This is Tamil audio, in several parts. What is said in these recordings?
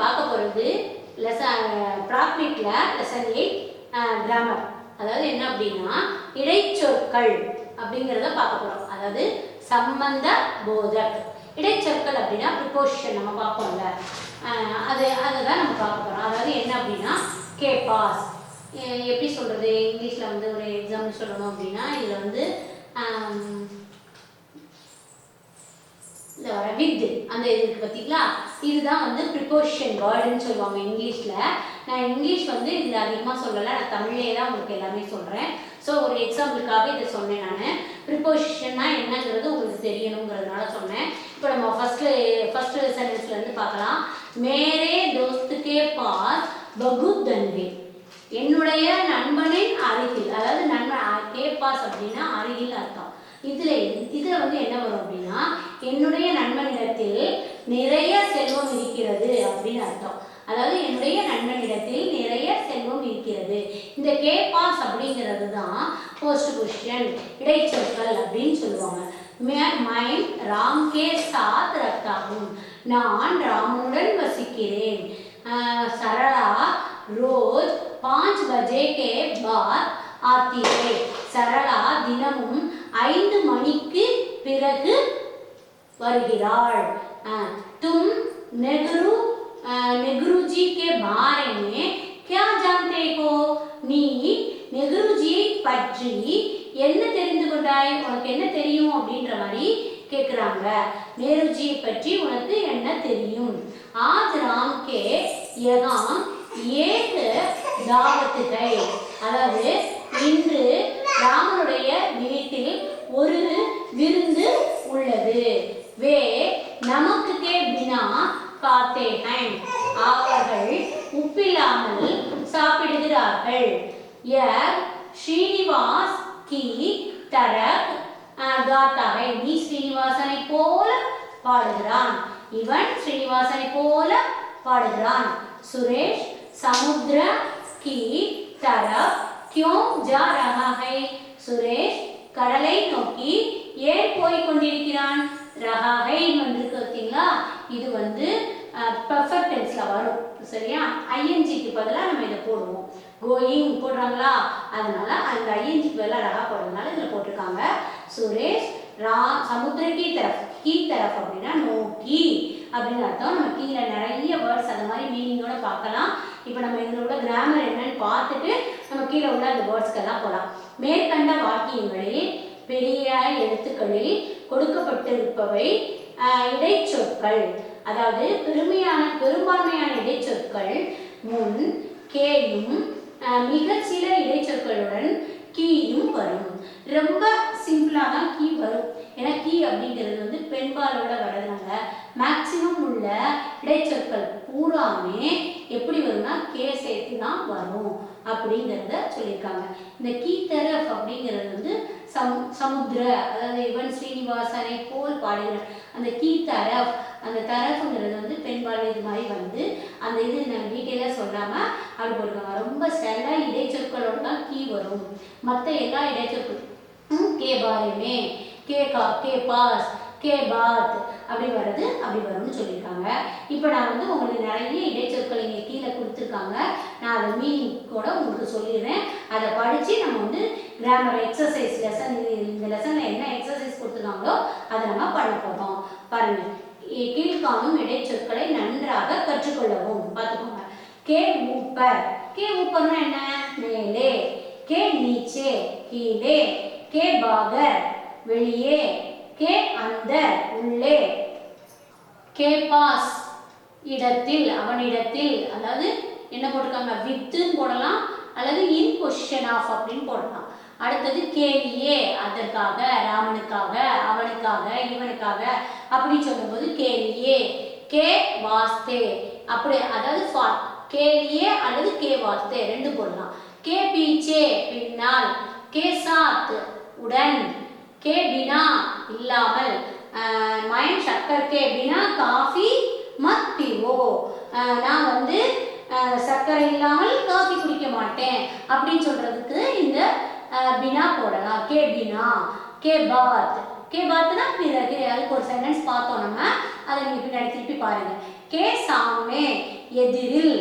பார்க்க போகிறது ப்ராக்டிக்கில் லெசன் 8 கிராமர். அதாவது என்ன அப்படின்னா இடைச்சொற்கள் அப்படிங்கிறத பார்க்க போகிறோம். அதாவது சம்பந்த போதக். இடைச்சொற்கள் அப்படின்னா ப்ரிபோசிஷன் நம்ம பார்ப்போம்ல, அதை தான் நம்ம பார்க்க போகிறோம். அதாவது என்ன அப்படின்னா கேபாஸ் எப்படி சொல்கிறது, இங்கிலீஷில் வந்து ஒரு எக்ஸாம்பிள் சொல்லணும் அப்படின்னா இதில் வந்து இந்த வர வித் அந்த இதுக்கு பார்த்தீங்களா, இதுதான் வந்து ப்ரிபோசிஷன் வேர்டுன்னு சொல்லுவாங்க இங்கிலீஷில். நான் இங்கிலீஷ் வந்து இதில் அதிகமாக சொல்லலை, நான் தமிழ்லேயே தான் உங்களுக்கு எல்லாமே சொல்கிறேன். ஸோ ஒரு எக்ஸாம்பிளுக்காக இதை சொன்னேன். நான் ப்ரிபோசிஷன்னா என்னங்கிறது உங்களுக்கு தெரியணுங்கிறதுனால சொன்னேன். இப்போ நம்ம ஃபஸ்ட்டு சென்டென்ஸ்லேருந்து பார்க்கலாம். மேரே தோஸ்துக்கே பாஸ் பகுத் தன்வே. என்னுடைய நண்பனின் அருகில், அதாவது நண்பன் கே பாஸ் அப்படின்னா அருகில் அர்த்தம். இதில் வந்து என்ன வரும் அப்படின்னா என்னுடைய நண்பனிடத்தில் நிறைய செல்வம் இருக்கிறது அப்படின்னு அர்த்தம். அதாவது என்னுடைய நண்பனிடத்தில் நிறைய செல்வம் இருக்கிறது. இந்த கே பாஸ் அப்படிங்கிறது தான் போஸ்ட் பொசிஷன் இடைச்சொற்கள் அப்படின்னு சொல்லுவாங்க. மைன் ராம் கே சாத் ரத்தாகும். நான் ராமனுடன் வசிக்கிறேன். சரளா ரோஜ் 5 பஜே கே பாத் ஆத்தி ஹை. சரளா தினமும் 5 மணிக்கு பிறகு வருகிறாள். तुम नेहरू के बारे में क्या जानते हो? நீ நெஹ்ருஜியை பற்றி என்ன தெரிந்து கொண்டாய், உனக்கு என்ன தெரியும் அப்படின்ற மாதிரி கேட்குறாங்க. நேருஜியை பற்றி உனக்கு என்ன தெரியும்? ஆஜ் ராம் கே யஹான் ஏக் தாவத் ஹை. அதாவது இன்று ராமனுடைய வீட்டில் ஒரு விருந்து உள்ளது. வே நமக்கு கே பினா காத்தே ஹை. அவர்கள் உப்பில்லாமல் சாப்பிடுகிறார்கள். யர் ஸ்ரீனிவாஸ் கி தரக் காத்தா ஹை. நீ ஸ்ரீனிவாசனை போல பாடுகிறான். இவன் ஸ்ரீனிவாசனை போல பாடுகிறான். சுரேஷ் சமுத்திர கி தரக் क्यों जा रहा है? சுரேஷ் கடலை நோக்கி ஏன் போய் கொண்டிருக்கிறான்? ரஹா ஹை வந்திருக்கு பார்த்தீங்களா, இது வந்து பெர்ஃபெக்ட் டென்ஸ்ல வரும். சரியா? ஐஎன்ஜிக்கு பதிலாக நம்ம இதை போடுவோம். கோயிங் போடுறாங்களா, அதனால அந்த ஐஎன்ஜிக்கு பதிலாக ரஹா போடுறதுனால இதில் போட்டிருக்காங்க. சுரேஷ் சமுத்திர கீ தரஃப் அப்படின்னா நோக்கி அப்படின்னு அர்த்தம். நம்ம கீழே நிறைய வேர்ட்ஸ் அந்த மாதிரி மீனிங்கோட பார்க்கலாம். இப்போ நம்ம இதோட கிராமர் என்னன்னு பார்த்துட்டு நம்ம கீழே உள்ள அந்த வேர்ட்ஸ்க்கெல்லாம் போகலாம். மேற்கண்ட வாக்கியங்களில் பெரிய எழுத்துக்களில் கொடுக்கப்பட்டிருப்பவை இடைச்சொற்கள். அதாவது பெரும்பான்மையான இடைச்சொற்கள் முன் கேயும் மிகச்சில இடைச்சொற்களுடன் கீயும் வரும். ரொம்ப சிம்பிளாக தான் கீ வரும். ஏன்னா கீ அப்படிங்கிறது வந்து பெண்பாலோட வர்றதுனால மேக்சிமம் உள்ள இடைச்சொற்கள் பூராமே எப்படி வரும்னா கே சேர்த்து தான் வரும் அப்படிங்கிறத சொல்லியிருக்காங்க. இந்த கீ தரஃப் அப்படிங்கிறது வந்து சமுத்திர, அதாவது இவன் ஸ்ரீனிவாசனை போல் பாடுகிற அந்த கீ தரஃப், அந்த தரஃப்ங்கிறது வந்து பெண்பால் இது மாதிரி வந்து அந்த இது நம்ம டீட்டெயிலாக சொல்லாமல் அப்படி போட்டுருக்காங்க. ரொம்ப சில இடைச்சொற்களோட தான் கீ வரும். மற்ற எல்லா இடைச்சொற்களும் கே பாரேமே, கே பாஸ், கே பாத் அப்படி வரும்னு சொல்லியிருக்காங்க. இப்போ நான் வந்து உங்களுக்கு நிறைய இடைச்சொற்கள் இங்கே கீழே கொடுத்துருக்காங்க. நான் அதை மீனிங் கூட உங்களுக்கு சொல்லிடுறேன். அதை படித்து நம்ம வந்து கிராமர் எக்ஸசைஸ் லெசன், இந்த லெசனில் என்ன எக்ஸசைஸ் கொடுத்துருக்காங்களோ அதை நம்ம பண்ண போகிறோம். பாருங்கள், கீழ்காணும் இடைச்சொற்களை நன்றாக கற்றுக்கொள்ளவும். பார்த்துக்கோங்க. கே ஊப்பர். கே ஊப்பர்னா என்ன? மேலே. கே நீச்சே கீழே. கே பாகர் வெளியே. கே அந்தர் உள்ளே. கே பாஸ் இடத்தில், அவனிடத்தில். அதாவது என்ன போட்டிருக்காங்க? வித்துன்னு போடலாம் அல்லது இன் பொசிஷன் ஆஃப் அப்படின்னு போடலாம். அடுத்தது கேலியே, அதற்காக, ராமனுக்காக, அவனுக்காக, இவனுக்காக அப்படி சொல்லும்போது கேலியே. கே வாஸ்தே அப்படி, அதாவது ஃபார் கேலியே அல்லது கே வாஸ்தே ரெண்டு போடலாம். கே பீச்சே பின்னால். கே சாத் உடன். கே பினா இல்லாமல். மைன் சக்கர் கே பினா காஃபி மத் பீவோ. நான் வந்து சர்க்கரை இல்லாமல் காஃபி குடிக்க மாட்டேன் அப்படின்னு சொல்றதுக்கு இந்த பினா போடலாம். கே பினா, கே பாத், கே பாத்னா பிறகு, அதுக்கு ஒரு சென்டென்ஸ் பார்த்தோம் நம்ம, அதை நீங்க பின்னாடி திருப்பி பாருங்க. கே சாமே எதிரில்,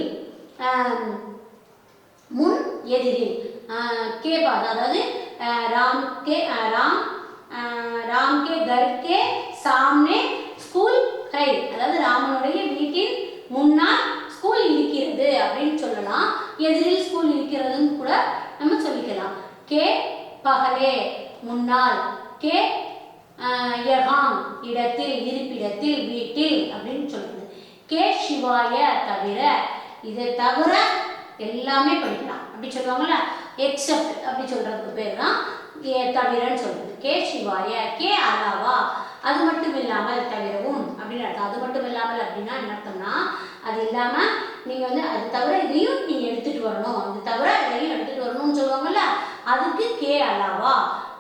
முன் எதிரில், கே பாத் அதாவது ராம் கே घर के सामने स्कूल है, அதாவது ராமனுடைய வீட்டின் முன்னால் ஸ்கூல் இருக்கிறது அப்படின்னு சொல்லலாம். எதிரில் ஸ்கூல் இருக்கிறதுன்னு கூட நம்ம சொல்லிக்கலாம். கே பகலே முன்னால், கே யஹாம் இடத்தில், இருப்பிடத்தில், வீட்டில் அப்படின்னு சொல்றது. கே சிவாய தவிர, இதை தவிர எல்லாமே படிக்கலாம் அப்படி சொல்லுவாங்கல்ல, எக்ஸப்ட் அப்படி சொல்றதுக்கு பேர் தான் தவிரன்னு சொல்றது. கே சிவாய, கே அலாவா, அது மட்டும் இல்லாமல், தவிரவும் அப்படின்னு அர்த்தம். அது மட்டும் இல்லாமல் அப்படின்னா என்ன அர்த்தம்னா, அது இல்லாம நீங்க வந்து அது தவிர இதையும் நீங்க எடுத்துட்டு வரணும், அது தவிர இதையும் எடுத்துட்டு வரணும்னு சொல்லுவாங்கல்ல, அதுக்கு கே அலாவா.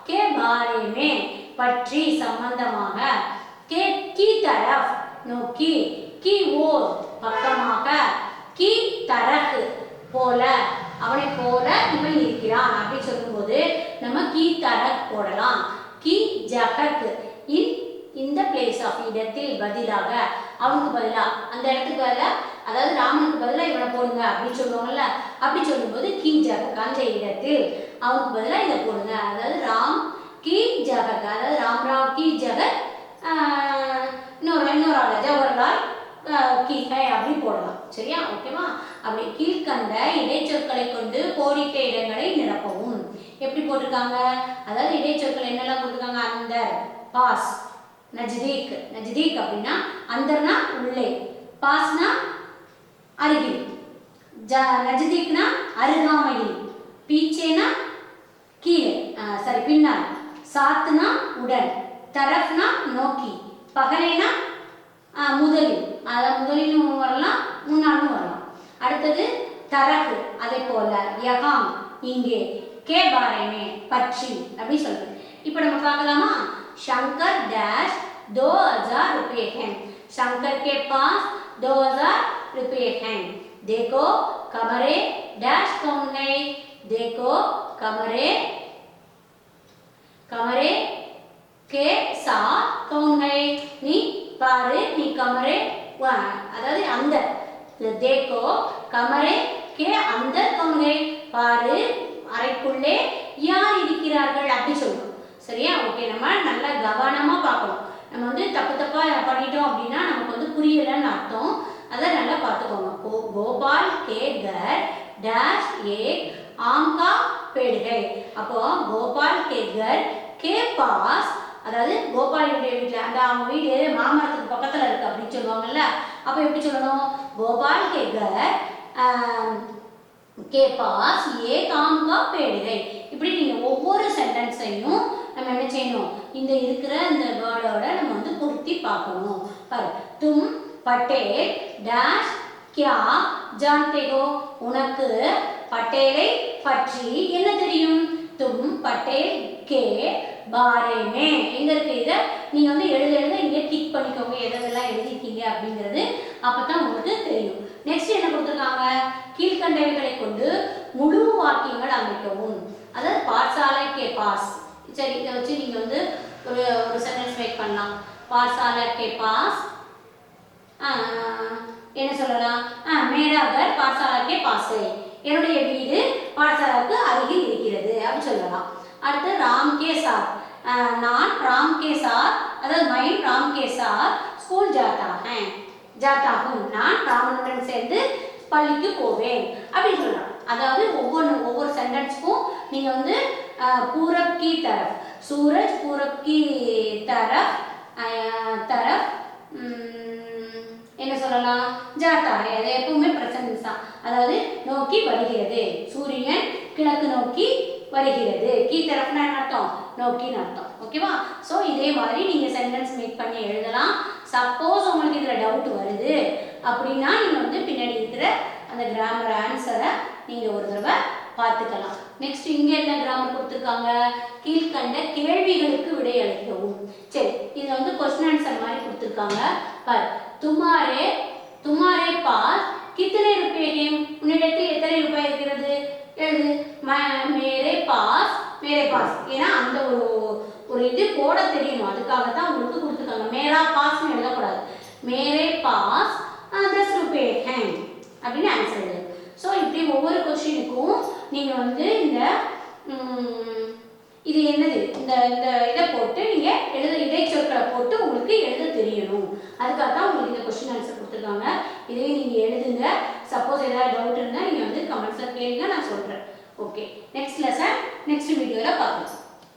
கே பாரேமே பற்றி, சம்பந்தமாக. கே கி தரஃப் நோக்கி, கி ஓர் பக்கமாக, கி தரஹ் போல, அவனை போல இவன் இருக்கிறான் அப்படி சொல்லும்போது நம்ம கி தரக் போடலாம். கி ஜகத் இந்த பிளேஸ் ஆஃப், இடத்தில் பதிலாக, அவனுக்கு பதிலா, அந்த இடத்துக்கு பதிலா, அதாவது ராமனுக்கு பதிலா இவனை போடுங்க அப்படின்னு சொல்லுவாங்கல்ல, அப்படி சொல்லும்போது கி ஜகத் அந்த இடத்தில், அவனுக்கு பதிலா இதை போடுங்க. அதாவது ராம் கி ஜகத், அதாவது ராம் கி ஜகத், இன்னொரு ஆள் ஜவஹர்லால் கி ஹை அப்படி போடலாம். சரியா, ஓகேவா? அப்படி கீழ்கண்ட இடைச்சொற்களை கொண்டு கோடிட்ட இடங்களை நிரப்பவும். எப்படி போட்டிருக்காங்க, அதாவது இடைச்சொற்கள் என்னெல்லாம் போட்டிருக்காங்க, அந்தர், பாஸ், நஜ்தீக். நஜ்தீக் அப்படின்னா அந்தர்னா உள்ளே, பாஸ்னா அருகில், நஜ்தீக்னா அருகாமையில், பீச்சேனா கீழே, சரி பின்னால், சாத்னா உடன், தரஃப்னா நோக்கி, பகலேனா முதலில், அதாவது முதலிலும் வரலாம் முன்னாலும் வரலாம். அடுத்தது தரகு, அதே போல, யகாம் இங்கே, கே பாரேமே பற்றி அப்படி சொல்றேன். இப்போ நம்ம பார்க்கலாமா? शंकर डैश 2000 रुपए हैं, शंकर के पास 2000 रुपए हैं. देखो कमरे डैश कौन है, देखो कमरे के साथ कौन है, நீ பாரு, நீ கமரே, அதாவது அந்த, देखो कमरे के अंदर कौन है, பாரு அறைக்குள்ளே யார் இருக்கிறார்கள் அப்படி சொல்றோம். சரியா, ஓகே. நம்ம நல்லா கவனமா பார்க்கணும். நம்ம வந்து தப்பா பண்ணிட்டோம் அப்படின்னா நமக்கு வந்து புரியலன்னு அர்த்தம். அதை நல்லா பார்த்துக்கோங்க. கோபால் கே घर डैश एक आम का पेड़ है. அப்போ கோபால் கே घर के पास, அதாவது கோபாலுடைய வீட்டில், அந்த அவங்க வீடு மாமரத்துக்கு பக்கத்தில் இருக்கு அப்படின்னு சொல்லுவாங்கல்ல, அப்போ எப்படி சொல்லணும், கோபால் கே घर के पास एक आम का पेड़ है. இப்படி நீங்கள் ஒவ்வொரு சென்டென்ஸையும் நம்ம என்ன செய்யணும், இந்த இருக்கிற இந்த வேர்டோட நம்ம வந்து பொருத்தி பார்க்கணும். பாரு, தும் பட்டேல் டேஷ் கியா ஜான்தே ஹோ, உனக்கு பட்டேலை பற்றி என்ன தெரியும், தும் பட்டேல் கே பாரேமே. எங்க இருக்கு, இதை நீங்க வந்து எழுத இங்கே டிக் பண்ணிக்கோங்க, எதெல்லாம் எழுதிருக்கீங்க அப்படிங்கிறது, அப்பதான் உங்களுக்கு தெரியும். நெக்ஸ்ட் என்ன கொடுத்துருக்காங்க, கீழ்கண்டவைகளை கொண்டு முழு வாக்கியங்கள் அமைக்கவும். அதாவது பாட்சாலை கே பாஸ், சரி இதை வச்சு நீங்க வந்து ஒரு சென்டென்ஸ் மேக் பண்ணலாம். பாட்சாலை கே பாஸ் என்ன சொல்லலாம், மேரா கர் பாட்சாலா கே பாஸ், என்னுடைய வீடு பாட்சாலாவுக்கு அருகில் இருக்கிறது அப்படின்னு சொல்லலாம். அடுத்து ராம் கே சாத், நான் ராம் கே சாத், அதாவது மைன் ராம் கே சாத் ஸ்கூல் ஜாத்தா ஹூம், நான் ராமனுடன் சேர்ந்து பள்ளிக்கு போவேன் அப்படின்னு சொல்லலாம். அதாவது ஒவ்வொரு சென்டென்ஸ்க்கும் நீங்க வந்து பூரப் கி தரஃப், சூரஜ் பூரப் கி தரஃப் என்ன சொல்லலாம், ஜாத்தா ஹை, அது எப்பவுமே பிரசன்ஸ் தான். அதாவது நோக்கி வருகிறது, சூரியன் கிழக்கு நோக்கி வருகிறது. கீ தரஃப்னா அர்த்தம் நோக்கின்னு அர்த்தம். ஓகேவா? ஸோ இதே மாதிரி நீங்க சென்டென்ஸ் மேக் பண்ணி எழுதலாம். சப்போஸ் உங்களுக்கு இதுல டவுட் வருது அப்படின்னா நீங்க வந்து பின்னாடி இருக்கிற அந்த கிராமர் ஆன்சரை நீங்க ஒரு தடவை பார்த்துக்கலாம். நெக்ஸ்ட் இங்க என்ன கிராமர் கொடுத்துருக்காங்க, கீழ்கண்ட கேள்விகளுக்கு விடை அளிக்கவும். சரி, இது வந்து क्वेश्चन ஆன்சர் மாதிரி கொடுத்துருக்காங்க. பார், तुम्हारे पास कितने रुपए हैं, உன்னிடத்தில் எத்தனை ரூபாய் இருக்கிறது எழுது. मेरे पास ஏன்னா அந்த ஒரு இது போட தெரியணும். அதுக்காக தான் உங்களுக்கு கொடுத்துருக்காங்க. மேரா பாஸ்ன்னு எழுதக்கூடாது. மேரே பாஸ் 10 रुपए हैं அப்படின்னு ஆன்சர் எழுது. ஸோ இப்படி ஒவ்வொரு கொஸ்டினுக்கும் நீங்கள் வந்து இந்த இது என்னது இந்த இந்த இதை போட்டு நீங்கள் இடைச்சொற்களை போட்டு உங்களுக்கு எழுத தெரியணும். அதுக்காக தான் உங்களுக்கு இந்த கொஸ்டின் ஆன்சர் கொடுத்துருக்காங்க. இதையும் நீங்கள் எழுதுங்க.